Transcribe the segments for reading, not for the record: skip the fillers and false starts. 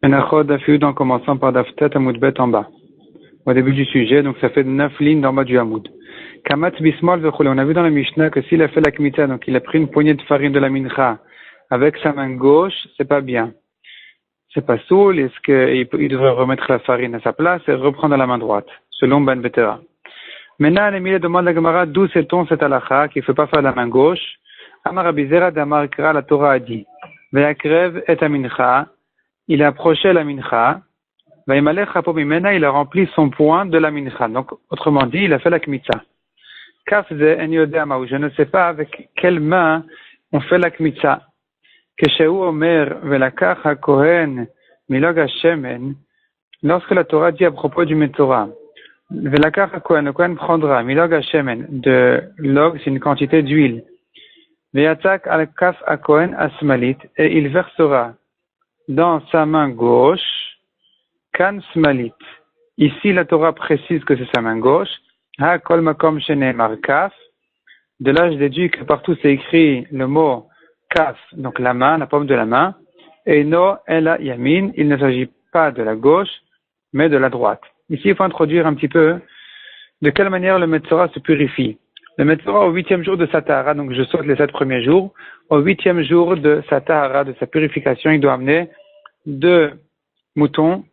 Menachot Dafyud en commençant par Daftet Amoudbet en bas. Au début du sujet, donc ça fait 9 lignes d'en bas du Hamoud. Kamat Bismol Vechole. On a vu dans la Mishnah que s'il a fait la Kmita, donc il a pris une poignée de farine de la mincha avec sa main gauche, c'est pas bien. C'est pas soul, est-ce qu'il devrait remettre la farine à sa place et reprendre à la main droite, selon Ben Betera. Maintenant, l'Émile demande à la Gemara d'où sait-on cette halakha qu'il ne faut pas faire la main gauche. Amar Abizera d'Amar Kra, la Torah a dit Ve'akrev et amincha, il a approché la mincha, Ve'yimalech hapo mimena, il a rempli son poing de la mincha. Donc, autrement dit, il a fait la kmitza. Kaf ze en yodea, je ne sais pas avec quelle main on fait la kmitza. Keshehu omer ve'lakach hakohen milog hashemen, lorsque la Torah dit à propos du Metzora, ve'lakach hakohen, le kohen prendra milog hashemen, de log, c'est une quantité d'huile, ve'yatzak al kaf hakohen asmalit, et il versera dans sa main gauche kan smalit. Ici, la Torah précise que c'est sa main gauche. Ha kol makom shene'emar kaf. De là, je déduis que partout c'est écrit le mot kaf, donc la main, la paume de la main. Et no ela yamin. Il ne s'agit pas de la gauche, mais de la droite. Ici, il faut introduire un petit peu de quelle manière le Metzora se purifie. Le Metzora, au 8e jour de sa tahara, donc je saute les 7 premiers jours, au 8e jour de sa tahara, de sa purification, il doit amener 2 moutons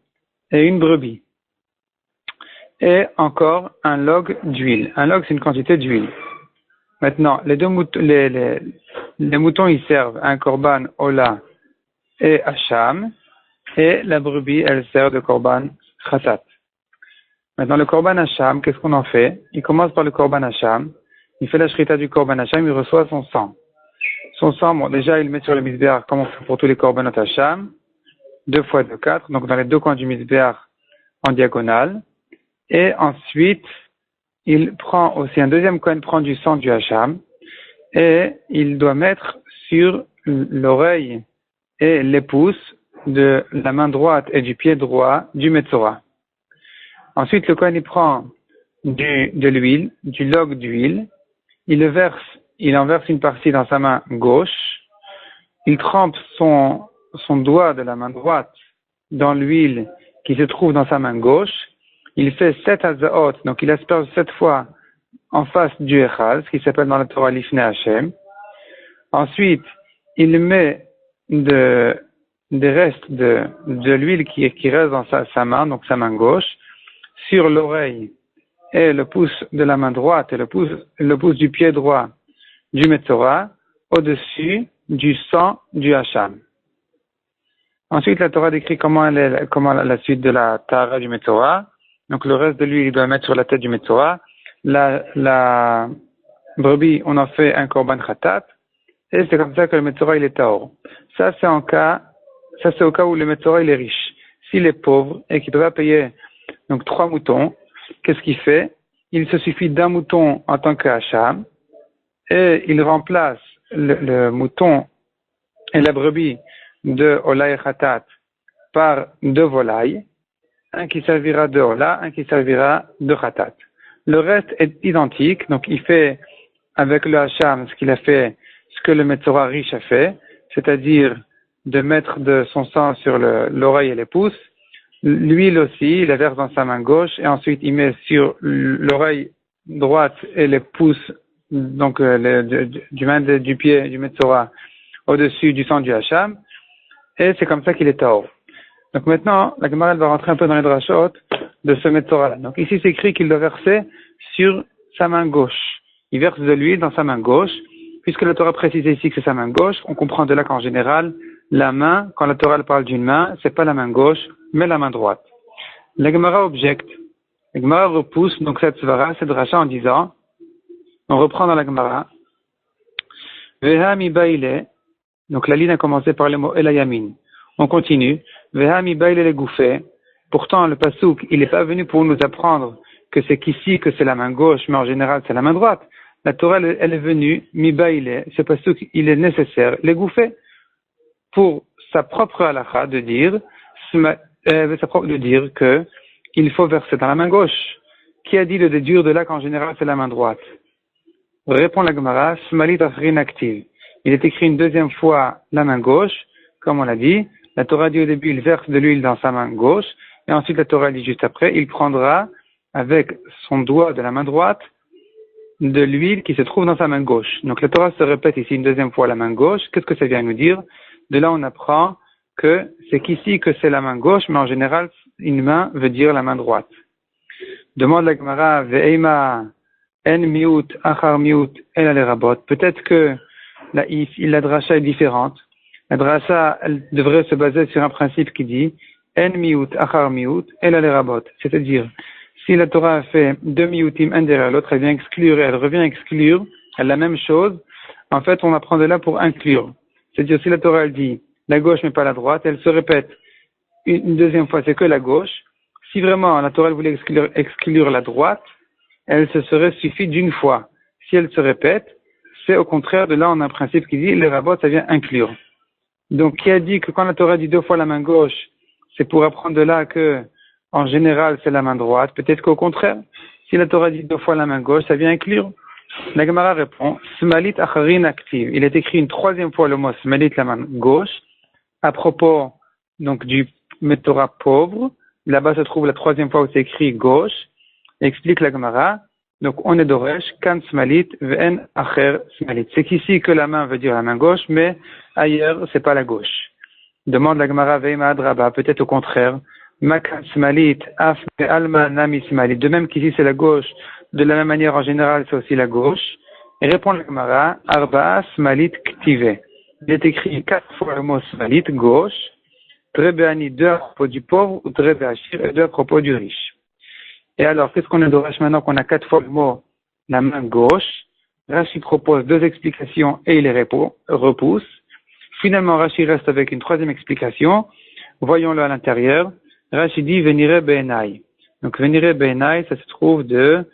et une brebis. Et encore un log d'huile. Un log, c'est une quantité d'huile. Maintenant, les moutons, ils servent un korban ola et hacham, et la brebis, elle sert de korban khatat. Maintenant, le korban hacham, qu'est-ce qu'on en fait? Il commence par le korban hacham, il fait la shrita du korban hacham, il reçoit son sang. Son sang, bon, déjà, il le met sur le misbéach, comme on fait pour tous les korbanot hacham, 2 fois 2, 4, donc dans les 2 coins du misbéach en diagonale. Et ensuite, il prend aussi, un deuxième kohen prend du sang du hacham, et il doit mettre sur l'oreille et les pouces de la main droite et du pied droit du Metzora. Ensuite, le kohen il prend de l'huile, du log d'huile, il en verse une partie dans sa main gauche, il trempe son doigt de la main droite dans l'huile qui se trouve dans sa main gauche, il fait 7 hazaot, donc il asperge 7 fois en face du Echal, ce qui s'appelle dans la Torah Lifnei Hashem. Ensuite, il met des restes de l'huile qui reste dans sa main, donc sa main gauche, sur l'oreille et le pouce de la main droite et le pouce du pied droit du Metzora, au-dessus du sang du Hacham. Ensuite, la Torah décrit comment la suite de la Tahara du Metzora. Donc, le reste de l'huile, il doit mettre sur la tête du Metzora. La brebis, on en fait un korban khatat. Et c'est comme ça que le Metzora, il est taor. Ça, c'est au cas où le Metzora, il est riche. S'il est pauvre et qu'il ne peut pas payer, donc 3 moutons, qu'est-ce qu'il fait? Il se suffit d'un mouton en tant que hacham, et il remplace le mouton et la brebis de Olay Khatat par 2 volailles, un qui servira de Ola, un qui servira de Khatat. Le reste est identique, donc il fait avec le hacham ce que le Metzora riche a fait, c'est-à-dire de mettre de son sang sur l'oreille et les pouces. L'huile aussi, il la verse dans sa main gauche, et ensuite il met sur l'oreille droite et les pouces, donc du pied du Metzora au-dessus du sang du hacham, et c'est comme ça qu'il est taor. Donc maintenant, la Gemara va rentrer un peu dans les drashot de ce Metzora-là. Donc ici, c'est écrit qu'il doit verser sur sa main gauche. Il verse de l'huile dans sa main gauche. Puisque la Torah précise ici que c'est sa main gauche, on comprend de là qu'en général, la main, quand la Torah parle d'une main, c'est pas la main gauche, mais la main droite. La Gemara objecte. La Gemara repousse donc cette svara, cette dracha en disant, on reprend dans la Gemara, Veha mi baile, donc la ligne a commencé par le mot elayamin. On continue. Veha mi baile le gouffé. Pourtant, le pasouk, il n'est pas venu pour nous apprendre que c'est qu'ici que c'est la main gauche, mais en général c'est la main droite. La Torah, elle est venue, mi baile, ce pasouk, il est nécessaire, le gouffé, pour sa propre halakha de dire que il faut verser dans la main gauche. Qui a dit de déduire de là qu'en général c'est la main droite? Répond la Gemara, smalit achrin active. Il est écrit une deuxième fois la main gauche, comme on l'a dit, La Torah dit au début, il verse de l'huile dans sa main gauche, et ensuite la Torah dit juste après, il prendra avec son doigt de la main droite de l'huile qui se trouve dans sa main gauche. Donc la Torah se répète ici une deuxième fois la main gauche. Qu'est-ce que ça vient nous dire? De là, on apprend que c'est qu'ici que c'est la main gauche, mais en général, une main veut dire la main droite. Demande la Gemara, Ve'ema en miut achar miut el alerabot. Peut-être que la dracha est différente. La dracha, elle devrait se baser sur un principe qui dit en miut achar miut el alerabot. C'est-à-dire, si la Torah a fait deux miutim un derrière l'autre, elle revient exclure la même chose. En fait, on apprend de là pour inclure. C'est-à-dire, si la Torah elle dit la gauche mais pas la droite, elle se répète une deuxième fois, c'est que la gauche. Si vraiment la Torah elle voulait exclure la droite, elle se serait suffi d'une fois. Si elle se répète, c'est au contraire de là, on a un principe qui dit les rabots, ça vient inclure. Donc, qui a dit que quand la Torah dit deux fois la main gauche, c'est pour apprendre de là que en général, c'est la main droite. Peut-être qu'au contraire, si la Torah dit deux fois la main gauche, ça vient inclure. La Gemara répond, Smalit acharin active. Il est écrit une troisième fois le mot Smalit, la main gauche, à propos, donc, du Torah pauvre. Là-bas se trouve la troisième fois où c'est écrit gauche. Explique la Gemara. Donc, on est d'Oresh, kan Smalit, ve'en acher Smalit. C'est qu'ici que la main veut dire la main gauche, mais ailleurs, c'est pas la gauche. Demande la Gemara, ve'ema adraba, peut-être au contraire. Makan Smalit, af alma nami Smalit. De même qu'ici c'est la gauche, de la même manière en général c'est aussi la gauche. Et répond la Gemara, arba Smalit ktive. Il est écrit 4 fois le mot Smalit, gauche. Trebéani, 2 à propos du pauvre, ou Trebéachir, et 2 à propos du riche. Et alors, qu'est-ce qu'on est d'Oresh maintenant qu'on a 4 fois le mot la main gauche? Rashi propose 2 explications et il les repousse. Finalement, Rashi reste avec une troisième explication. Voyons-le à l'intérieur. Rashi dit Venire Be'enai. Donc Venire Be'enai, ça se trouve de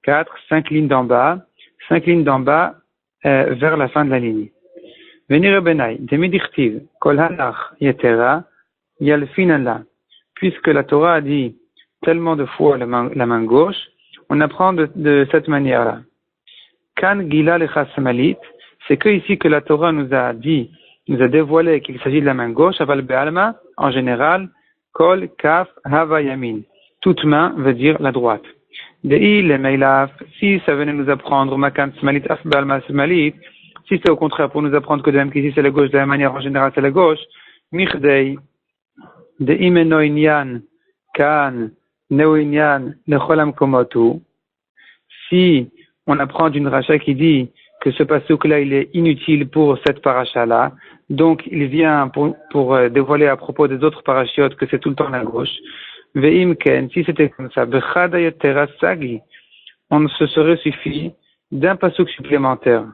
4, 5 lignes d'en bas, 5 lignes d'en bas vers la fin de la ligne. Venire Be'enai, Demidichtiv, Kol Hanach Yetera, Yalfinala. Puisque la Torah a dit tellement de fois la main gauche, on apprend de cette manière-là. Kan Gila Lecha Smalit, c'est que ici que la Torah nous a dévoilé qu'il s'agit de la main gauche, Aval Be'alma, en général, Kol, Kaf, Hava, Yamin. Toute main veut dire la droite. Dei, le Meilaf, si ça venait nous apprendre, Makan, Smalit, Af, Balma, Smalit, si c'est au contraire pour nous apprendre que de même qu'ici c'est la gauche, de la manière en général c'est la gauche, Michdei, Dei, Menoinyan, Kan, Neoinyan, Necholam, Komotu. Si on apprend d'une racha qui dit que ce passouk-là, il est inutile pour cette paracha-là, donc il vient pour dévoiler à propos des autres parachiotes que c'est tout le temps la gauche. Ve'imken, si c'était comme ça, on se serait suffi d'un passouk supplémentaire.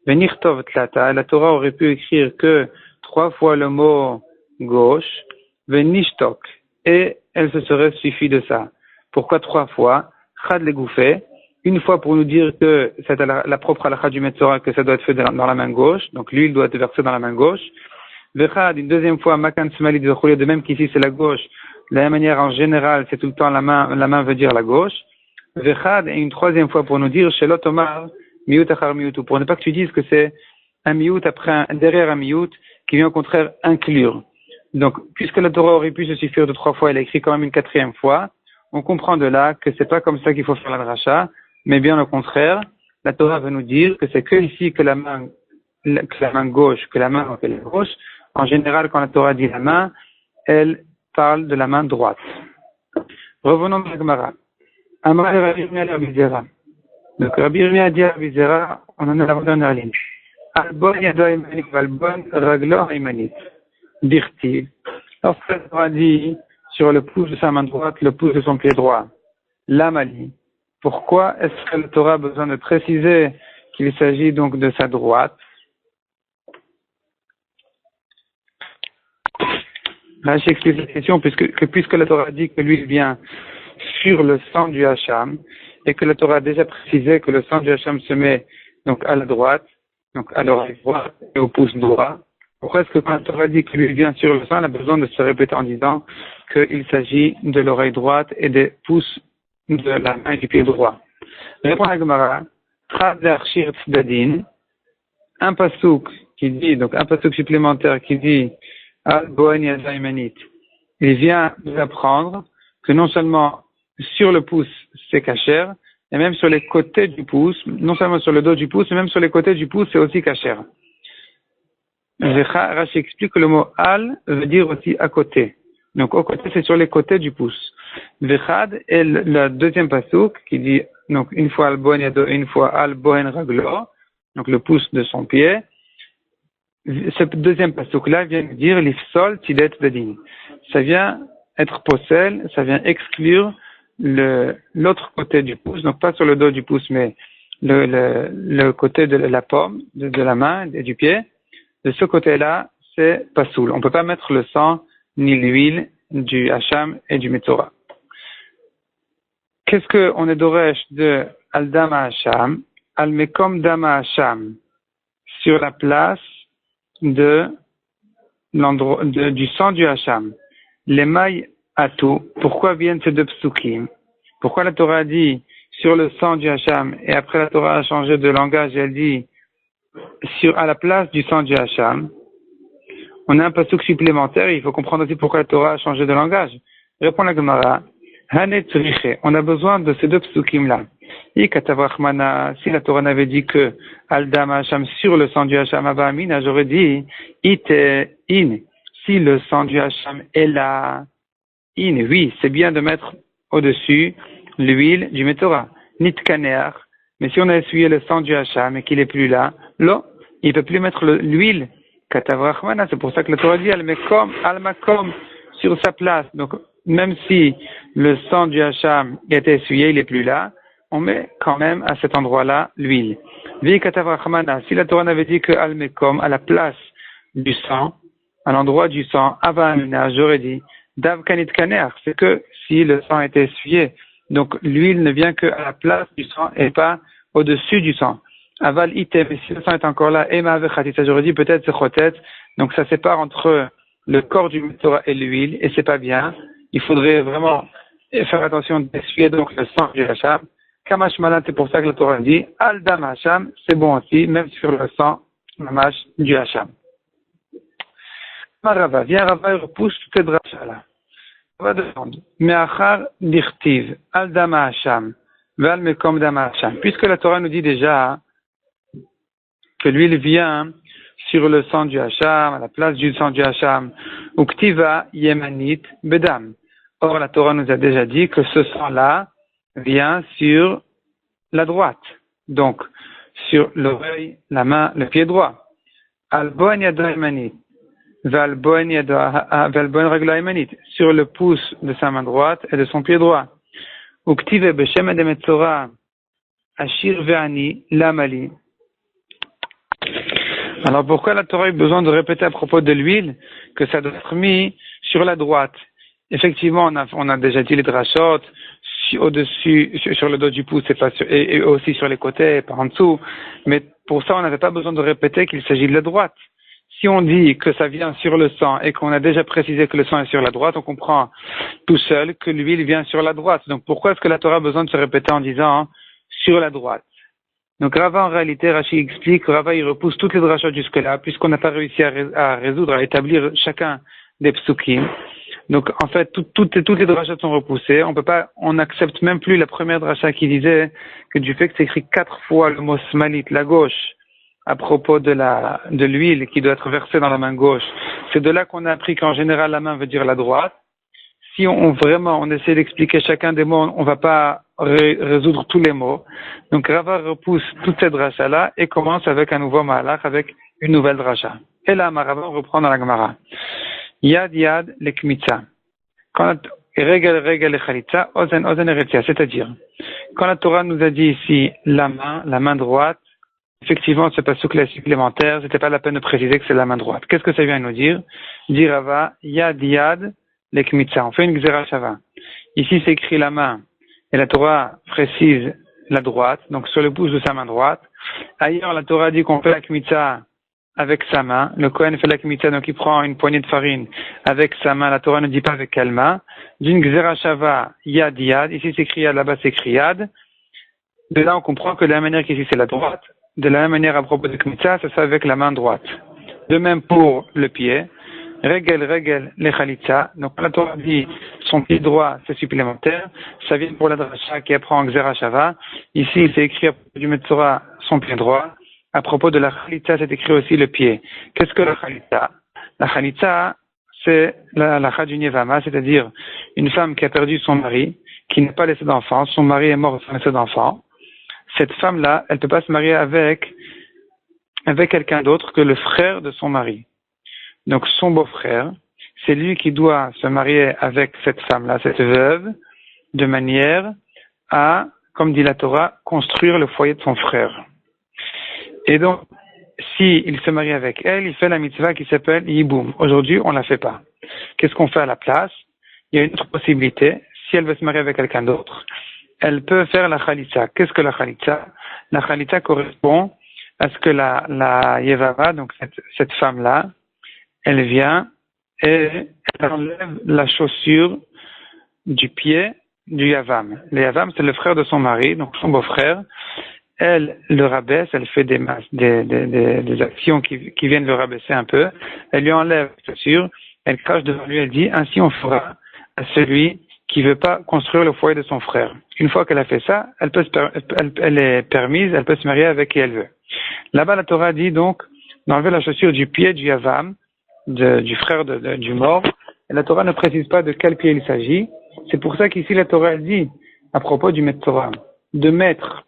Venirtov tlata, la Torah aurait pu écrire que 3 fois le mot gauche, venishtok, et elle se serait suffi de ça. Pourquoi 3 fois? Chad le gouffé, une fois pour nous dire que c'est la propre halakha du Metzora, que ça doit être fait dans la main gauche, donc l'huile doit être versée dans la main gauche. Vechad, une deuxième fois, makan smalit de même qu'ici c'est la gauche, de la même manière en général c'est tout le temps la main veut dire la gauche. Vechad, et une troisième fois pour nous dire, shelot omar, miut achar miutu, pour ne pas que tu dises que c'est un miut derrière un miut, qui vient au contraire inclure. Donc, puisque la Torah aurait pu se suffire de 3 fois, elle a écrit quand même une 4e fois, on comprend de là que c'est pas comme ça qu'il faut faire la dracha, mais bien au contraire, la Torah veut nous dire que c'est que ici que la main gauche, que la main appelle gauche. En général, quand la Torah dit la main, elle parle de la main droite. Revenons à la Gemara. Amar Rabbi Yirmiyah le Rabbi Zera. Donc Rabbi Yirmiyah dit à Rabbi Zera, on en a la dernière ligne. Albon yado imanit, valbon raglo imanit. Dirti. Lorsque la Torah dit sur le pouce de sa main droite, le pouce de son pied droit, l'amali. Pourquoi est-ce que la Torah a besoin de préciser qu'il s'agit donc de sa droite? Là, j'explique la question, puisque la Torah dit que l'huile vient sur le sang du hacham, et que la Torah a déjà précisé que le sang du hacham se met donc à la droite, donc à l'oreille droite et au pouce droit. Pourquoi est-ce que quand la Torah dit que l'huile vient sur le sang, elle a besoin de se répéter en disant qu'il s'agit de l'oreille droite et des pouces de la main et du pied droit? Répond la Gemara, Chazar Tzadin, un pasouk qui dit, donc un pasouk supplémentaire qui dit al-Bohen Yado Imanit. Il vient nous apprendre que non seulement sur le pouce, c'est kasher, et même sur les côtés du pouce, non seulement sur le dos du pouce, mais même sur les côtés du pouce, c'est aussi kasher. Rashi explique que le mot al veut dire aussi à côté. Donc au côté, c'est sur les côtés du pouce. Vechad est le deuxième pasuk qui dit donc une fois al bohen yado, une fois al bohen raglo, donc le pouce de son pied. Ce deuxième pasuk là vient dire l'ifsol tidet bedin. Ça vient être possel, ça vient exclure l'autre côté du pouce, donc pas sur le dos du pouce, mais le côté de la paume, de la main et du pied. De ce côté-là, c'est pasoul. On ne peut pas mettre le sang ni l'huile du hacham et du metzora. Qu'est-ce qu'on est d'oresh de al-dama hacham, al-mekom dama hacham, sur la place du sang du hacham. Les mailles à tout. Pourquoi viennent ces deux psukim? Pourquoi la Torah dit sur le sang du hacham et après la Torah a changé de langage et elle dit à la place du sang du hacham? On a un pasuk supplémentaire et il faut comprendre aussi pourquoi la Torah a changé de langage. Répond la Gemara. On a besoin de ces deux psukim-là. Si la Torah n'avait dit que Aldam Hacham sur le sang du Hacham Abamina, j'aurais dit in. Si le sang du Hacham est là, oui, c'est bien de mettre au-dessus l'huile du Metzora. Nitkaner. Mais si on a essuyé le sang du Hacham et qu'il est plus là, là, il peut plus mettre l'huile. Katavrachmana, c'est pour ça que la Torah dit al-makom sur sa place. Donc, même si le sang du hacham est essuyé, il n'est plus là, on met quand même à cet endroit-là l'huile. Vi katavrachmana, si la Torah n'avait dit que al-mekom, à la place du sang, à l'endroit du sang, avamina, j'aurais dit dav kanit kaner, c'est que si le sang est essuyé, donc l'huile ne vient qu'à la place du sang et pas au-dessus du sang. Aval item, si le sang est encore là, ema vechatita, j'aurais dit peut-être c'est chotet, donc ça sépare entre le corps du Metzora et l'huile, et c'est pas bien. Il faudrait vraiment faire attention d'essuyer donc le sang du hacham. Kamash malan, c'est pour ça que la Torah dit, al dam hacham, c'est bon aussi, même sur le sang, mamash, du hacham. Rava, viens Rava, il repousse toutes ces drachas-là. On va demander, me'achar dirtiv, al dam hacham, val mekom dam hacham. Puisque la Torah nous dit déjà que l'huile vient sur le sang du hacham, à la place du sang du hacham, ou ktiva yemanit bedam. Or, la Torah nous a déjà dit que ce sang-là vient sur la droite. Donc, sur l'oreille, la main, le pied droit. Al bohen yado yemanit, val bohen raglo yemanit, sur le pouce de sa main droite et de son pied droit. Ou ktiva beshem de metzora, ashir ve'ani, lamali. Alors pourquoi la Torah a eu besoin de répéter à propos de l'huile que ça doit être mis sur la droite? Effectivement, on a déjà dit les drachot au-dessus, sur le dos du pouce et aussi sur les côtés, par en dessous. Mais pour ça, on n'avait pas besoin de répéter qu'il s'agit de la droite. Si on dit que ça vient sur le sang et qu'on a déjà précisé que le sang est sur la droite, on comprend tout seul que l'huile vient sur la droite. Donc pourquoi est-ce que la Torah a besoin de se répéter en disant sur la droite? Donc Rava, en réalité, Rashi explique, Rava, il repousse toutes les drachot jusque-là, puisqu'on n'a pas réussi à résoudre, à établir chacun des psukim. Donc, en fait, toutes les drachot sont repoussées. On n'accepte même plus la première dracha qui disait que du fait que c'est écrit 4 fois le mot smalit, la gauche, à propos de l'huile qui doit être versée dans la main gauche. C'est de là qu'on a appris qu'en général, la main veut dire la droite. Si on essaie d'expliquer chacun des mots, on va pas résoudre tous les mots. Donc Rava repousse toute cette dracha-là et commence avec un nouveau mahalach, avec une nouvelle dracha. Et là, Rava reprend dans la Gemara. Yad yad lekmitza. Regel echalitza, ozen eretzia. C'est-à-dire, quand la Torah nous a dit ici la main droite, effectivement, ce pasuk là supplémentaire, c'était pas la peine de préciser que c'est la main droite. Qu'est-ce que ça vient nous dire? Dit Rava, yad yad lekmitza. On fait une gzera shava. Ici, c'est écrit la main. Et la Torah précise la droite, donc sur le pouce de sa main droite. Ailleurs, la Torah dit qu'on fait la kmitza avec sa main. Le Kohen fait la kmitza, donc il prend une poignée de farine avec sa main. La Torah ne dit pas avec quelle main. D'une gzera shava, yad yad. Ici, c'est écrit yad, là-bas, c'est écrit yad. De là, on comprend que de la même manière qu'ici, c'est la droite. De la même manière, à propos de kmitza, ça se fait avec la main droite. De même pour le pied. regel, les chalitza. Donc, la Torah dit, son pied droit, c'est supplémentaire. Ça vient pour la dracha qui apprend en Xera Shava. Ici, c'est écrit à propos du Metzora, son pied droit. À propos de la chalitza, c'est écrit aussi le pied. Qu'est-ce que la chalitza? La chalitza, c'est la du Yevama, c'est-à-dire une femme qui a perdu son mari, qui n'a pas laissé d'enfant. Son mari est mort sans laisser d'enfant. Cette femme-là, elle ne peut pas se marier avec quelqu'un d'autre que le frère de son mari. Donc son beau-frère, c'est lui qui doit se marier avec cette femme-là, cette veuve, de manière à, comme dit la Torah, construire le foyer de son frère. Et donc, si il se marie avec elle, il fait la mitzvah qui s'appelle Yiboum. Aujourd'hui, on ne la fait pas. Qu'est-ce qu'on fait à la place? Il y a une autre possibilité. Si elle veut se marier avec quelqu'un d'autre, elle peut faire la chalitza. Qu'est-ce que la chalitza? La chalitza correspond à ce que la Yevava, donc cette femme-là, elle vient et elle enlève la chaussure du pied du Yavam. Le Yavam, c'est le frère de son mari, donc son beau-frère. Elle le rabaisse, elle fait des actions qui viennent le rabaisser un peu. Elle lui enlève la chaussure, elle crache devant lui, elle dit, ainsi on fera à celui qui veut pas construire le foyer de son frère. Une fois qu'elle a fait ça, elle est permise, elle peut se marier avec qui elle veut. Là-bas, la Torah dit donc d'enlever la chaussure du pied du Yavam, du frère du mort. Et la Torah ne précise pas de quel pied il s'agit. C'est pour ça qu'ici la Torah dit, à propos du Metzora, de mettre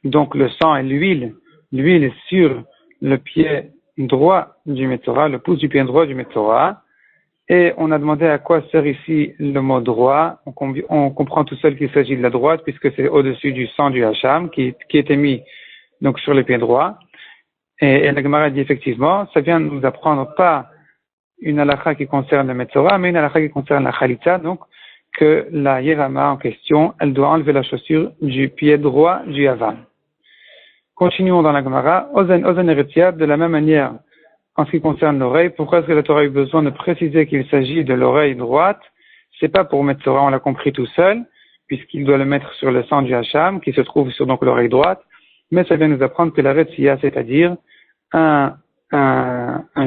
donc le sang et l'huile sur le pied droit du Metzora, le pouce du pied droit du Metzora. Et on a demandé à quoi sert ici le mot droit. On comprend tout seul qu'il s'agit de la droite, puisque c'est au-dessus du sang du Hacham qui était mis donc sur le pied droit. Et la Gemara dit effectivement, ça vient nous apprendre pas une halakha qui concerne le Metzora, mais une halakha qui concerne la Chalitza, donc que la Yevama en question, elle doit enlever la chaussure du pied droit du Yavam. Continuons dans la Gemara. Ozen eretia, de la même manière, en ce qui concerne l'oreille, pourquoi est-ce que la Torah a eu besoin de préciser qu'il s'agit de l'oreille droite? C'est pas pour Metzora, on l'a compris tout seul, puisqu'il doit le mettre sur le sang du Hacham, qui se trouve sur donc l'oreille droite, mais ça vient nous apprendre que la Retzia, c'est-à-dire un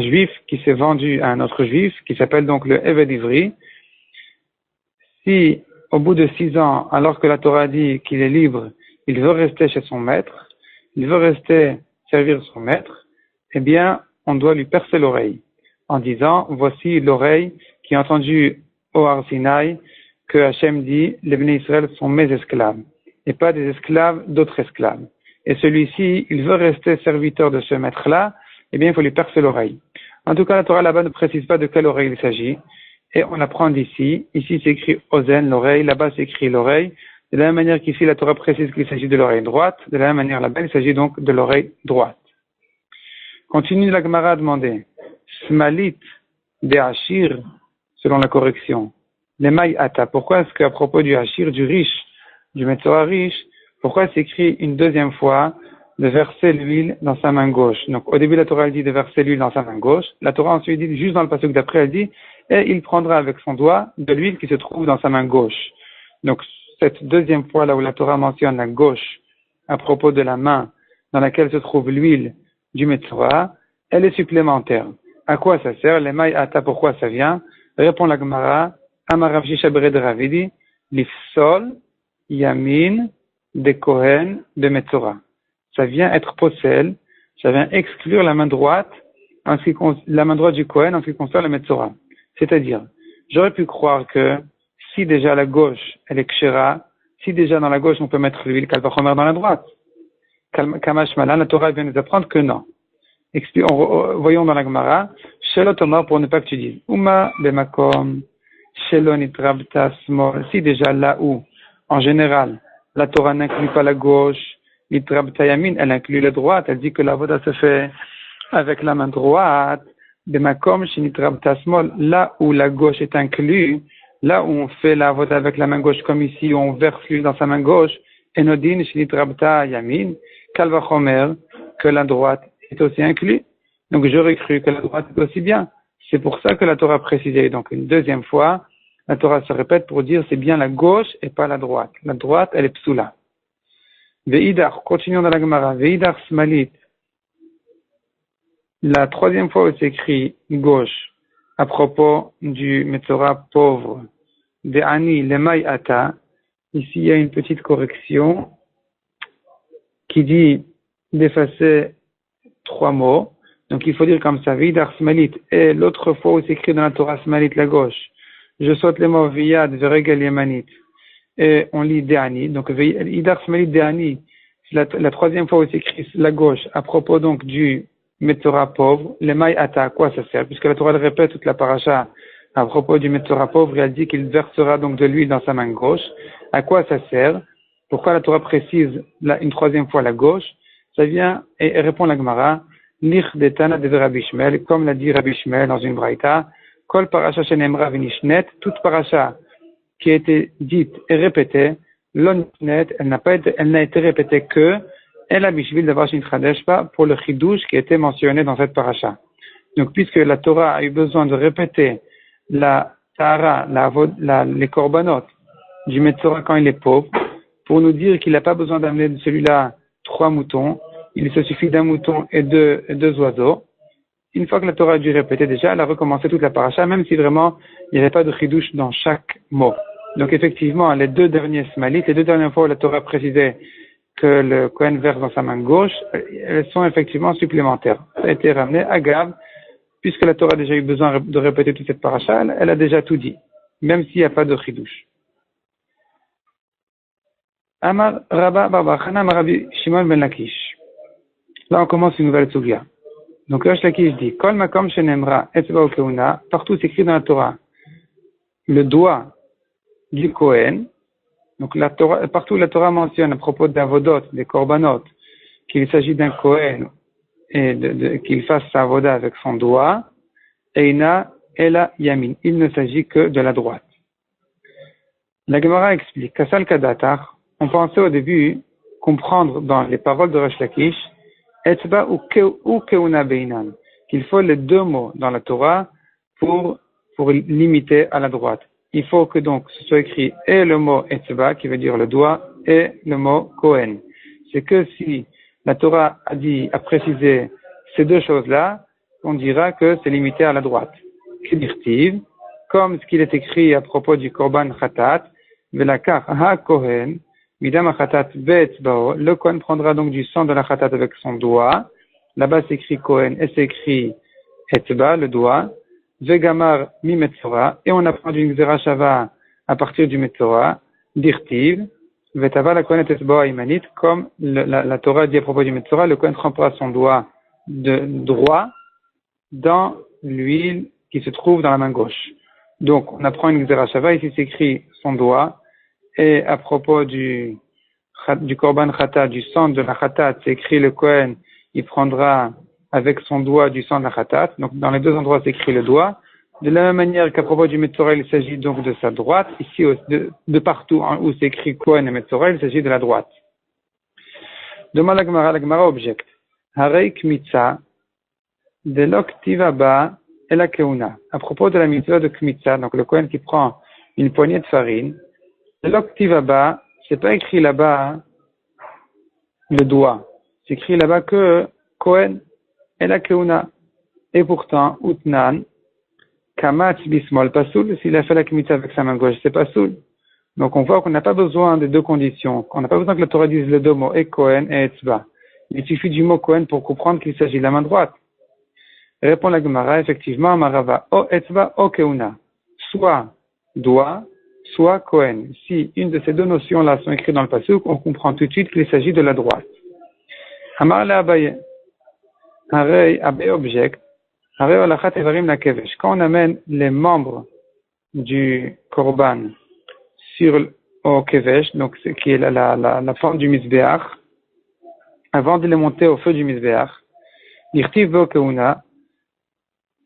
juif qui s'est vendu à un autre juif, qui s'appelle donc le Eved Ivri, si au bout de 6 ans, alors que la Torah dit qu'il est libre, il veut rester chez son maître, il veut rester servir son maître, eh bien, on doit lui percer l'oreille, en disant, voici l'oreille qui a entendu au Har Sinaï que Hachem dit, les Bnei Israël sont mes esclaves, et pas des esclaves d'autres esclaves. Et celui-ci, il veut rester serviteur de ce maître-là, eh bien, il faut lui percer l'oreille. En tout cas, la Torah là-bas ne précise pas de quelle oreille il s'agit, et on apprend d'ici. Ici, c'est écrit Ozen, l'oreille, là-bas, c'est écrit l'oreille. De la même manière qu'ici, la Torah précise qu'il s'agit de l'oreille droite, de la même manière là-bas, il s'agit donc de l'oreille droite. Continue la Gemara à demander, Smalit de Hachir, selon la correction, les maï ata, pourquoi est-ce qu'à propos du Hachir, du riche, du Metzora riche, pourquoi c'est écrit une deuxième fois de verser l'huile dans sa main gauche? Donc, au début, la Torah, elle dit de verser l'huile dans sa main gauche. La Torah ensuite dit, juste dans le passage d'après, elle dit, et il prendra avec son doigt de l'huile qui se trouve dans sa main gauche. Donc, cette deuxième fois, là où la Torah mentionne la gauche, à propos de la main dans laquelle se trouve l'huile du Metzora, elle est supplémentaire. À quoi ça sert? Les maï ata, pourquoi ça vient? Répond la Gemara, Amarav Shishabre de Ravidi, l'ifsol, yamin, de Kohen, de Metzora. Ça vient être possède, ça vient exclure la main droite, la main droite du Kohen en ce qui concerne le Metzora. C'est-à-dire, j'aurais pu croire que si déjà la gauche, elle est kshera, si déjà dans la gauche on peut mettre l'huile kalvachomer dans la droite, kamash malan, la Torah vient nous apprendre que non. Voyons dans la Gemara, Shelo Tomar, pour ne pas que tu dises, Uma bemakom, Shelo nitrabta smol, si déjà là où, en général, la Torah n'inclut pas la gauche, nitrabta yamin, elle inclut la droite, elle dit que la voda se fait avec la main droite, bemakom, shenitrabta smol, là où la gauche est inclue, là où on fait la voda avec la main gauche, comme ici, où on verse l'huile dans sa main gauche, enodin, shenitrabta yamin, kalvachomer, que la droite est aussi inclus. Donc j'aurais cru que la droite est aussi bien. C'est pour ça que la Torah a précisé. Donc une deuxième fois, la Torah se répète pour dire c'est bien la gauche et pas la droite. La droite, elle est psoula. Ve'idar, continuons dans la Gemara. Ve'idar smalit. La troisième fois où c'est écrit gauche, à propos du Metzora pauvre. De'ani lemay ata. Ici, il y a une petite correction qui dit d'effacer 3 mots. Donc, il faut dire comme ça, Vidar Smalit. Et l'autre fois où c'est écrit dans la Torah Smalit, la gauche, je saute les mots Viyad, Veregel Yemanit. Et on lit De'ani. Donc, Vidar Smalit De'ani. La 3e fois où c'est écrit la gauche, à propos donc du Metzora pauvre, les mailles ata, à quoi ça sert? Puisque la Torah répète toute la paracha à propos du Metzora pauvre, elle dit qu'il versera donc de l'huile dans sa main gauche. À quoi ça sert? Pourquoi la Torah précise une 3e fois la gauche? Ça vient et répond la Gemara, Lich detana de Rabbi Shmuel, comme l'a dit Rabbi Shmuel dans une braïta, Kol paracha shenemra v'nishnet, toute paracha qui a été dite et répétée, l'onnet, elle n'a été répétée que, elle a bishvil d'avoir une chadeshpa pour le chidouche qui était mentionné dans cette paracha. Donc, puisque la Torah a eu besoin de répéter la tahara, les korbanot du Metzora quand il est pauvre, pour nous dire qu'il n'a pas besoin d'amener de celui-là 3 moutons, il se suffit d'un mouton et deux oiseaux. Une fois que la Torah a dû répéter déjà, elle a recommencé toute la paracha, même si vraiment il n'y avait pas de chidouche dans chaque mot. Donc effectivement, les 2 derniers smalites, les 2 dernières fois où la Torah précisait que le Kohen verse dans sa main gauche, elles sont effectivement supplémentaires. Ça a été ramené à Gab, puisque la Torah a déjà eu besoin de répéter toute cette paracha, elle a déjà tout dit, même s'il n'y a pas de chidouche. Amar Rabba Bar Chana Rabbi Shimon ben Lakish. Là, on commence une nouvelle sugya. Donc, Rosh Lakish dit, Kol makom shenemra etzba ou keuna, partout c'est écrit dans la Torah, le doigt du Kohen. Donc, partout la Torah mentionne à propos d'Avodot, des Korbanot, qu'il s'agit d'un Kohen et qu'il fasse sa Avoda avec son doigt, Eina Ela Yamin. Il ne s'agit que de la droite. La Gemara explique, Kasal Kadatar, on pensait au début comprendre dans les paroles de Rosh Lakish, Etzba ou Keuna Beinan, qu'il faut les 2 mots dans la Torah pour limiter à la droite. Il faut que donc ce soit écrit et le mot Etzba, qui veut dire le doigt, et le mot Kohen. C'est que si la Torah a précisé ces 2 choses-là, on dira que c'est limité à la droite. Kidirtiv, comme ce qu'il est écrit à propos du Korban Khatat, Velakar ha Kohen, Midam Khatat be'etzbao, le Kohen prendra donc du sang de la Khatat avec son doigt. Là-bas c'est écrit Kohen et c'est écrit Etzba, le doigt. Vegamar mi Metzora, et on apprend du Gzera Shava à partir du Metzora, Dirtiv, Vetava la Kohen et Etzbao Imanit, comme la Torah dit à propos du Metzora, le Kohen trempera son doigt de droit dans l'huile qui se trouve dans la main gauche. Donc, on apprend une Gzera Shava, ici c'est écrit son doigt, et à propos du Korban Khatat, du sang de la Khatat, c'est écrit le Kohen, il prendra avec son doigt du sang de la Khatat. Donc, dans les 2 endroits, c'est écrit le doigt. De la même manière qu'à propos du Metzora, il s'agit donc de sa droite. Ici, de partout où c'est écrit Kohen et Metzora, il s'agit de la droite. Demande la Gemara objecte. Harei Kmitza, de l'oktiva ba et la keuna. À propos de la mitzvah de Kmitza, donc le Kohen qui prend une poignée de farine, de l'oktiva ba, c'est pas écrit là-bas le doigt. C'est écrit là-bas que Kohen et la keuna. Et pourtant, Utnan, Kamatz bismol pasoul, s'il a fait la Kmitza avec sa main gauche, c'est pasoul. Donc on voit qu'on n'a pas besoin des 2 conditions. On n'a pas besoin que la Torah dise les 2 mots, et Kohen et Etzba. Il suffit du mot Kohen pour comprendre qu'il s'agit de la main droite. Répond la Gemara, effectivement, Marava, o Etzba, o Keuna. Soit doigt, soit Kohen. Si une de ces 2 notions-là sont écrites dans le pasuk, on comprend tout de suite qu'il s'agit de la droite. Amar le Abaye. Harei, Abaye objecte. Harei olachat evarim la kevesh. Quand on amène les membres du korban au kevesh, donc ce qui est la forme du misbéach, avant de les monter au feu du misbéach, l'irtiv vo keuna,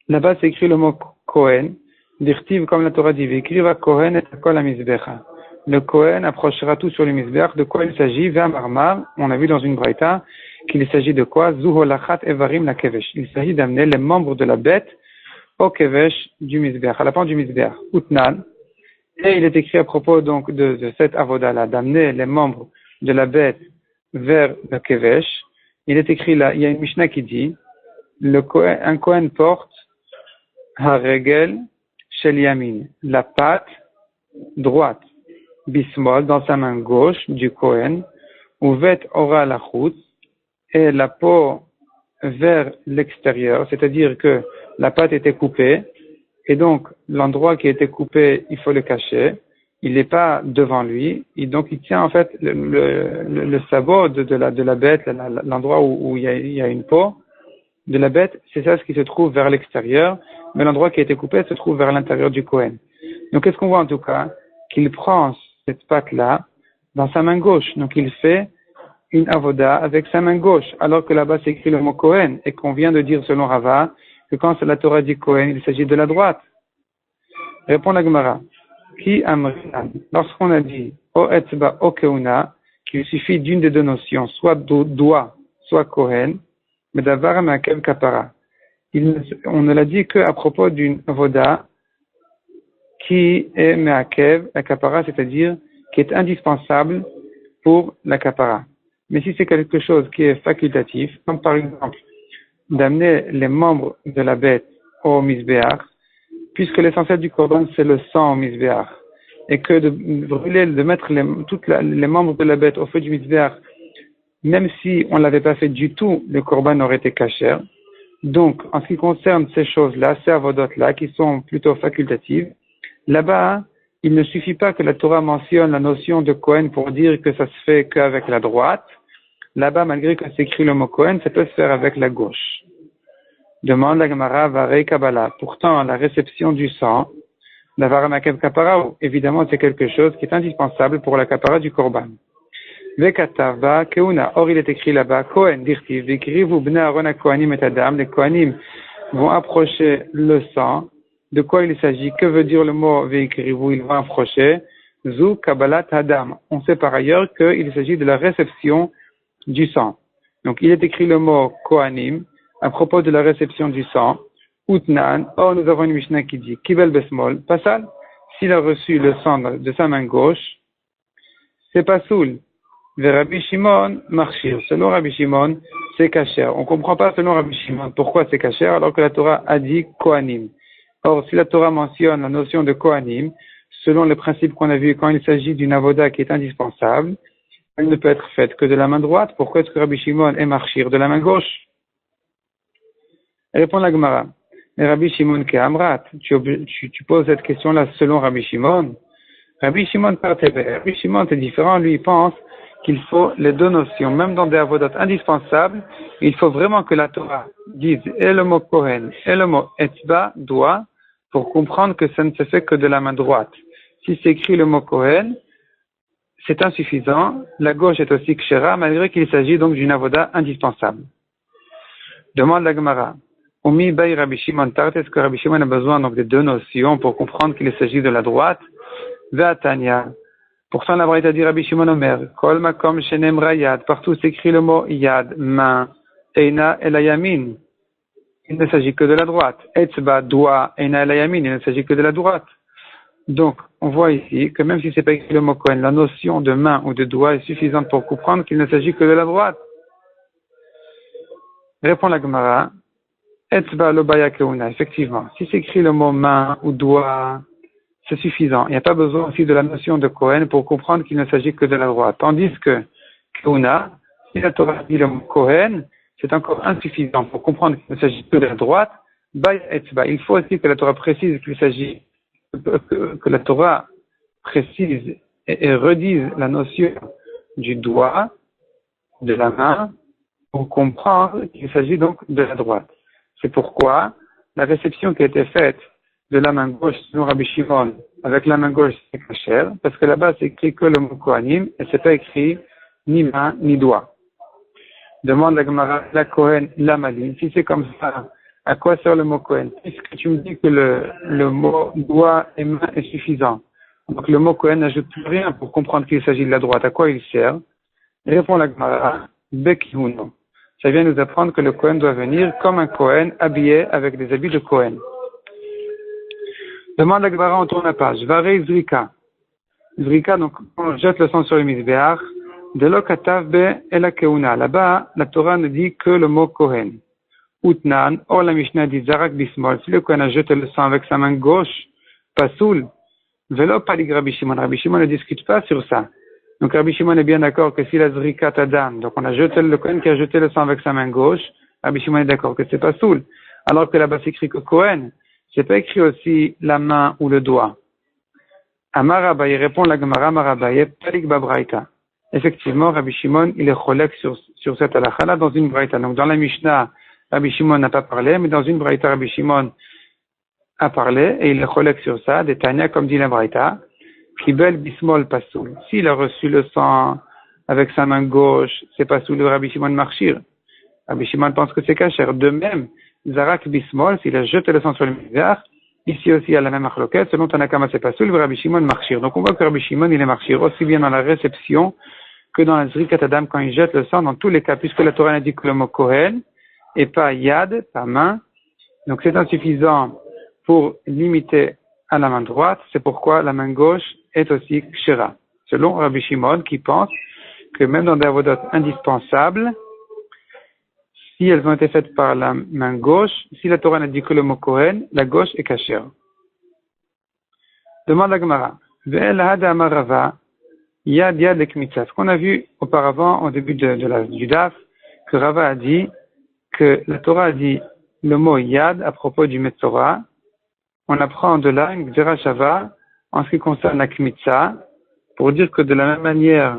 là-bas c'est écrit le mot Kohen, l'irtiv comme la Torah dit, v'ikriva Kohen et kol ha-misbecha. Le Kohen approchera tout sur le misbéach. De quoi il s'agit? Ve'amarmar, on a vu dans une braïta qu'il s'agit de quoi? Zuholachat evarim la kevesh. Il s'agit d'amener les membres de la bête au kevesh du misbéach, à la fin du misbéach. Utnan. Et il est écrit à propos donc de cette avoda-là, d'amener les membres de la bête vers le kevesh. Il est écrit là, il y a une Mishnah qui dit, un Kohen porte Haregel shel yamin, la patte droite, bismol dans sa main gauche du Kohen, uvet ora lachutz, et la peau vers l'extérieur, c'est-à-dire que la patte était coupée, et donc l'endroit qui était coupé, il faut le cacher, il n'est pas devant lui, et donc il tient en fait le sabot de la bête, l'endroit où il y a une peau de la bête, c'est ça ce qui se trouve vers l'extérieur, mais l'endroit qui a été coupé se trouve vers l'intérieur du Kohen. Donc qu'est-ce qu'on voit en tout cas? Qu'il prend cette patte-là dans sa main gauche, donc il fait une avoda avec sa main gauche, alors que là-bas c'est écrit le mot Kohen, et qu'on vient de dire selon Rava, que quand c'est la Torah dit Kohen, il s'agit de la droite. Répond la Gemara. Qui amrinan? Lorsqu'on a dit O etzba o keuna, qu'il suffit d'une des deux notions, soit doigt, soit Kohen, mais d'avar ma'akev kapara. On ne l'a dit qu'à propos d'une avoda qui est ma'akev, la kapara, c'est-à-dire qui est indispensable pour la kapara. Mais si c'est quelque chose qui est facultatif, comme par exemple d'amener les membres de la bête au misbéach, puisque l'essentiel du korban c'est le sang au misbéach, et que de brûler, de mettre les membres de la bête au feu du misbéach, même si on ne l'avait pas fait du tout, le korban aurait été kasher. Donc, en ce qui concerne ces choses-là, ces avodot-là, qui sont plutôt facultatives, là-bas, il ne suffit pas que la Torah mentionne la notion de Kohen pour dire que ça se fait qu'avec la droite. Là-bas, malgré que c'est écrit le mot Kohen, ça peut se faire avec la gauche. Demande la Gemara Varei Kabbalah. Pourtant, la réception du sang, la Varamakev Kapara, évidemment, c'est quelque chose qui est indispensable pour la Kapara du Korban. Vekatava Keuna. Or, il est écrit là-bas, Kohen, dirtiv, Vikrivu bna Aaron Kohanim et Adam. Les Kohanim vont approcher le sang. De quoi il s'agit? Que veut dire le mot Vikrivu? Ils vont approcher. Zu Kabbalat Adam. On sait par ailleurs qu'il s'agit de la réception du sang. Donc, il est écrit le mot Kohanim à propos de la réception du sang. Utnan. Or, nous avons une Mishnah qui dit Kibel Besmol, Pasal. S'il a reçu le sang de sa main gauche, c'est Pasoul. Vers Rabbi Shimon, Marchir. Selon Rabbi Shimon, c'est kasher. On ne comprend pas selon Rabbi Shimon pourquoi c'est kasher alors que la Torah a dit Kohanim. Or, si la Torah mentionne la notion de Kohanim, selon les principes qu'on a vus quand il s'agit d'une avoda qui est indispensable, elle ne peut être faite que de la main droite. Pourquoi est-ce que Rabbi Shimon est marchir de la main gauche? Répond la Gemara. Mais Rabbi Shimon qui amrat, tu poses cette question-là selon Rabbi Shimon. Rabbi Shimon Rabbi Shimon c'est différent, lui il pense qu'il faut les deux notions, même dans des avodot indispensables, il faut vraiment que la Torah dise et le mot Kohen et le mot Etzba, doigt, pour comprendre que ça ne se fait que de la main droite. Si c'est écrit le mot Kohen, c'est insuffisant, la gauche est aussi kshera, malgré qu'il s'agit donc d'une avoda indispensable. Demande la Gemara. Omi bay Rabbi Shimon Tart, est-ce que Rabbi Shimon a besoin donc des deux notions pour comprendre qu'il s'agit de la droite? Ve'atanya. Pourtant, la Braïta dit Rabbi Shimon Omer, Kol makom shenemra yad, partout s'écrit le mot yad, main, eina elayamin. Il ne s'agit que de la droite. Etzba, doigt, eina elayamin, il ne s'agit que de la droite. Donc, on voit ici que même si c'est pas écrit le mot Kohen, la notion de main ou de doigt est suffisante pour comprendre qu'il ne s'agit que de la droite. Répond la Gemara, Etzba lo baya keuna, effectivement. Si c'est écrit le mot main ou doigt, c'est suffisant. Il n'y a pas besoin aussi de la notion de Kohen pour comprendre qu'il ne s'agit que de la droite. Tandis que Keuna, si la Torah dit le mot Kohen, c'est encore insuffisant pour comprendre qu'il ne s'agit que de la droite. Il faut aussi que la Torah précise qu'il s'agit, que la Torah précise et redise la notion du doigt, de la main, pour comprendre qu'il s'agit donc de la droite. C'est pourquoi la réception qui a été faite de la main gauche selon Rabbi Shimon avec la main gauche c'est kasher, parce que là-bas c'est écrit que le mot Kohanim et c'est pas écrit ni main ni doigt. Demande la Gemara, la Kohen, la Maline. Si c'est comme ça, à quoi sert le mot Kohen? Puisque tu me dis que le mot doigt et main est suffisant. Donc le mot Kohen n'ajoute plus rien pour comprendre qu'il s'agit de la droite. À quoi il sert? Répond la Gemara, Bekihuno. Ça vient nous apprendre que le Kohen doit venir comme un Kohen habillé avec des habits de Kohen. Demande la Gemara, on tourne la page. Varei Zrika. Zrika, donc on jette le sang sur le misbéach. De lo katav be ela keuna. Là-bas, la Torah ne dit que le mot Kohen. Utnan, or la Mishnah dit Zarak bismol, si le Kohen a jeté le sang avec sa main gauche, pasoul, velo palig Rabbi Shimon. Rabbi Shimon ne discute pas sur ça. Donc Rabbi Shimon est bien d'accord que si la zrikat adam, donc on a jeté le Kohen qui a jeté le sang avec sa main gauche, Rabbi Shimon est d'accord que c'est pasoul. Alors que là-bas c'est écrit que Kohen, c'est pas écrit aussi la main ou le doigt. Amar Abaye répond la Gemara, Amar Abaye, palig babraïta. Effectivement, Rabbi Shimon, il est cholek sur cette halakha-là dans une braïta. Donc dans la Mishnah, Rabbi Shimon n'a pas parlé, mais dans une braïta, Rabbi Shimon a parlé, et il est cholek sur ça, des Tanya, comme dit la braïta, Kibel bismol pasoul. S'il a reçu le sang avec sa main gauche, c'est pasoul de Rabbi Shimon marchir. Rabbi Shimon pense que c'est kasher. De même, Zarak bismol, s'il a jeté le sang sur le mizar, ici aussi, il y a la même achloket, selon Tanakama, c'est pasoul, Rabbi Shimon marchir. Donc on voit que Rabbi Shimon, il est marchir aussi bien dans la réception que dans la zrikat adam quand il jette le sang, dans tous les cas, puisque la Torah indique le mot Kohen, et pas yad, pas main. Donc c'est insuffisant pour limiter à la main droite, c'est pourquoi la main gauche est aussi kshera. Selon Rabbi Shimon, qui pense que même dans des avodot indispensables, si elles ont été faites par la main gauche, si la Torah indique que le mot Kohen, la gauche est kasher. Demande la Gemara. Ve'el hada amar Rava, yad yad lekmitza. Ce qu'on a vu auparavant, au début du daf, que Rava a dit que la Torah a dit le mot yad à propos du Metzora. On apprend de là une gzera shava en ce qui concerne la kmitza, pour dire que de la même manière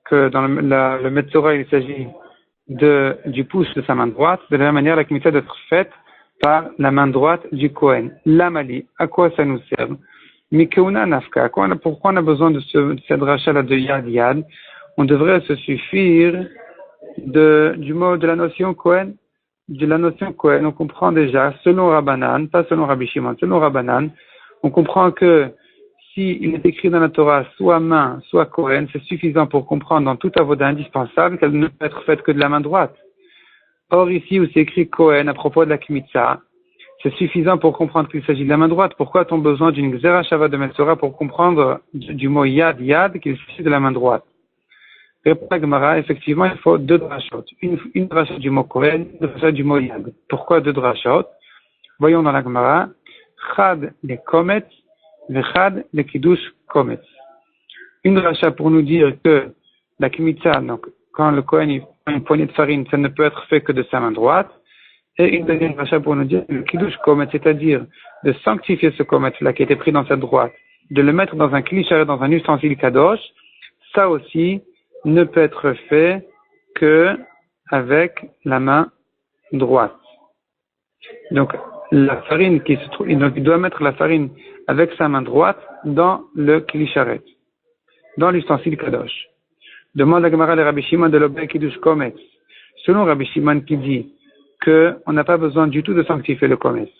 que dans le Metzora il s'agit du pouce de sa main droite, de la même manière la kmitza doit être faite par la main droite du Kohen. L'amali, à quoi ça nous sert? Mikeuna nafka, pourquoi on a besoin de cette rachat-là de yad yad? On devrait se suffire du mot de la notion Kohen. De la notion Kohen, on comprend déjà, selon Rabbanan, pas selon Rabbi Shimon, selon Rabbanan, on comprend que si il est écrit dans la Torah soit main, soit Kohen, c'est suffisant pour comprendre dans tout avoda indispensable qu'elle ne peut être faite que de la main droite. Or ici où c'est écrit Kohen à propos de la Kmitza, c'est suffisant pour comprendre qu'il s'agit de la main droite. Pourquoi a-t-on besoin d'une Gzera Shava de Metzora pour comprendre du mot Yad Yad qu'il s'agit de la main droite? Répond la Gemara, effectivement, il faut deux drachot. Une drachot du mot Kohen, une drachot du mot Yad. Pourquoi deux drachot? Voyons dans la Gemara, Chad le Kometz, Vechad le Kiddush Kometz. Une dracha pour nous dire que la Kmitza, donc quand le Kohen a une poignée de farine, ça ne peut être fait que de sa main droite. Et une deuxième dracha pour nous dire que le Kiddush Kometz, c'est-à-dire de sanctifier ce Kometz-là qui a été pris dans sa droite, de le mettre dans un klisharet, dans un ustensile kadosh, ça aussi ne peut être fait que avec la main droite. Donc, la farine qui se trouve, il doit mettre la farine avec sa main droite dans le klisharet, dans l'ustensile kadosh. Demande à Gemara le Rabbi Shimon de l'obé kiddush kometz. Selon Rabbi Shimon qui dit que on n'a pas besoin du tout de sanctifier le kometz.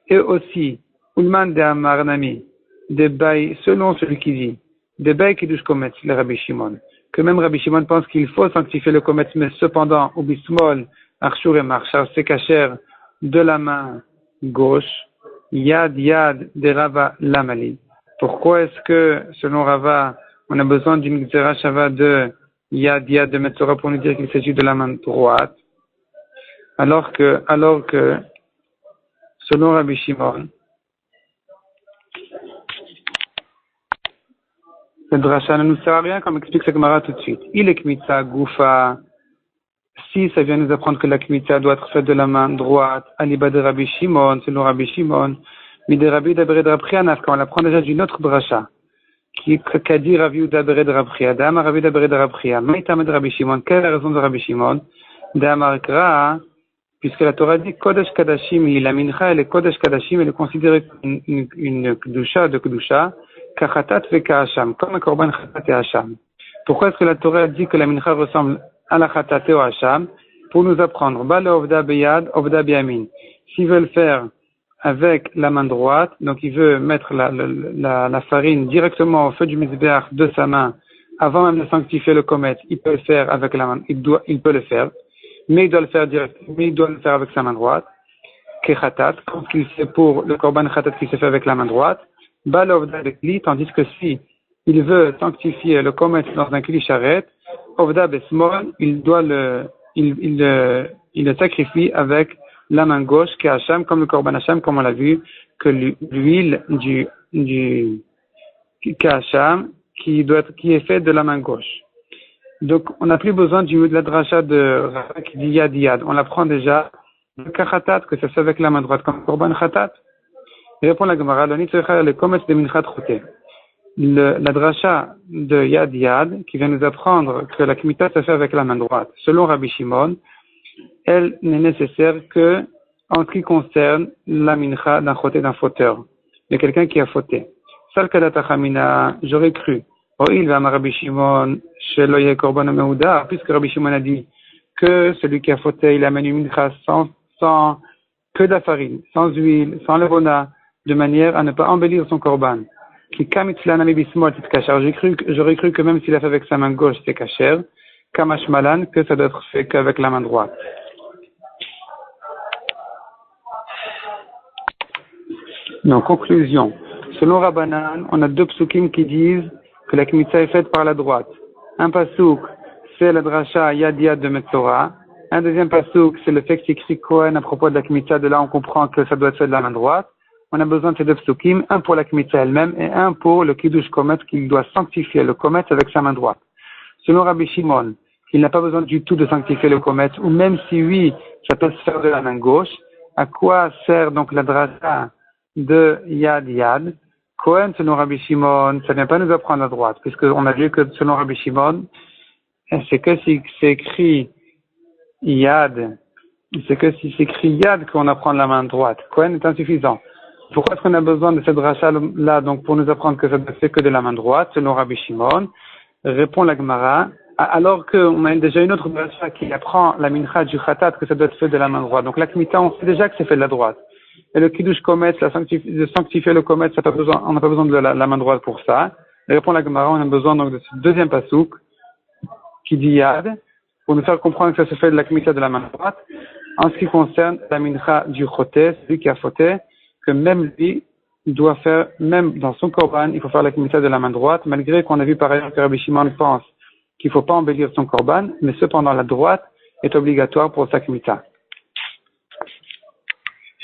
Et aussi, Ulman de Amarnami, selon celui qui dit, de bay kiddush kometz, le Rabbi Shimon, que même Rabbi Shimon pense qu'il faut sanctifier le kometz, mais cependant, au bismol, arshur et marchar, c'est kacher de la main gauche, yad yad de Rava lamali. Pourquoi est-ce que, selon Rava, on a besoin d'une gzera shava de yad yad de Metzora pour nous dire qu'il s'agit de la main droite, alors que, selon Rabbi Shimon, cette dracha ne nous sert à rien, comme explique sa Gemara tout de suite. Il est kmitza goufa. Si ça vient nous apprendre que la kmitza doit être faite de la main droite, aliba de Rabbi Shimon, selon Rabbi Shimon, mi de Rabbi d'Abred Rabrianaf, quand on l'apprend déjà d'une autre dracha, qui qu'a dit Rabbi d'Abred Rabria, d'Amar Rabbi d'Abred Rabria, maïtam de Rabbi Shimon, quelle est la raison de Rabbi Shimon? D'Amar Kra, puisque la Torah dit Kodesh Kadashim, la mincha, elle est Kodesh Kadashim, elle est considérée une kedusha de kedusha, kachatat ve kahasham, comme un korban chatat et hasham. Pourquoi est-ce que la Torah dit que la mincha ressemble à la chatat et au hasham? Pour nous apprendre, ba le ovda beyad, ovda biyamin. S'il veut le faire avec la main droite, donc il veut mettre la farine directement au feu du mizbeach de sa main, avant même de sanctifier le komet, il peut le faire avec la main, il peut le faire, mais il doit le faire avec sa main droite, kechatat, comme qu'il fait pour le korban chatat qui se fait avec la main droite, ba le ovda bekli, tandis que si il veut sanctifier le komet dans un kli sharet, ovda besmol, il le sacrifie avec la main gauche qui est Hacham, comme le Korban Hacham, comme on l'a vu, que l'huile du Hacham, qui est faite de la main gauche. Donc, on n'a plus besoin de la dracha de Rava qui dit Yad Yad. On l'apprend déjà, le Kachatat, que ça se fait avec la main droite, comme Korban Khatat. Il répond la Gemara, le Kometz de Minchat Choté. La dracha de Yad Yad, qui vient nous apprendre que la Kmita se fait avec la main droite, selon Rabbi Shimon, elle n'est nécessaire que en ce qui concerne la mincha d'un choté, d'un fauteur, de quelqu'un qui a fauté. Sal kadata chamina, j'aurais cru. Il va Rabbi Shimon, sheloye korban meuda, puisque Rabbi Shimon a dit que celui qui a fauté, il amène une mincha sans que de la farine, sans huile, sans levona, de manière à ne pas embellir son korban. J'aurais cru que même s'il a fait avec sa main gauche, c'est kasher. Kamash malan, que ça doit être fait qu'avec la main droite. En conclusion, selon Rabbanan, on a deux psukim qui disent que la kmitza est faite par la droite. Un pasuk, c'est la dracha Yad Yad de Metzora. Un deuxième pasuk, c'est le fait que c'est écrit Kohen à propos de la kmitza. De là, on comprend que ça doit être fait de la main droite. On a besoin de ces deux psukim, un pour la kmitza elle-même et un pour le kiddush komet qui doit sanctifier le komet avec sa main droite. Selon Rabbi Shimon, il n'a pas besoin du tout de sanctifier le komet, ou même si oui, ça peut se faire de la main gauche. À quoi sert donc la dracha de Yad Yad? Kohen, selon Rabbi Shimon, ça ne vient pas nous apprendre la droite, puisqu'on a vu que selon Rabbi Shimon, c'est que si c'est écrit Yad, c'est que si c'est écrit Yad qu'on apprend la main droite. Kohen est insuffisant. Pourquoi est-ce qu'on a besoin de cette dracha-là, donc pour nous apprendre que ça ne fait que de la main droite, selon Rabbi Shimon? Répond la Gemara, alors qu'on a déjà une autre dracha qui apprend la mincha du khatat, que ça doit être fait de la main droite. Donc la kmita, on sait déjà que c'est fait de la droite. Et le kiddush komet, de sanctifier le komet, on n'a pas besoin de la main droite pour ça. Et répond la Gemara, on a besoin donc de ce deuxième pasouk, qui dit yad, pour nous faire comprendre que ça se fait de la kmita de la main droite. En ce qui concerne la mincha du choté, celui qui a fauté, que même lui doit faire, même dans son korban, il faut faire la kmita de la main droite, malgré qu'on a vu par ailleurs que Rabbi Shimon pense qu'il ne faut pas embellir son korban, mais cependant la droite est obligatoire pour sa kmita.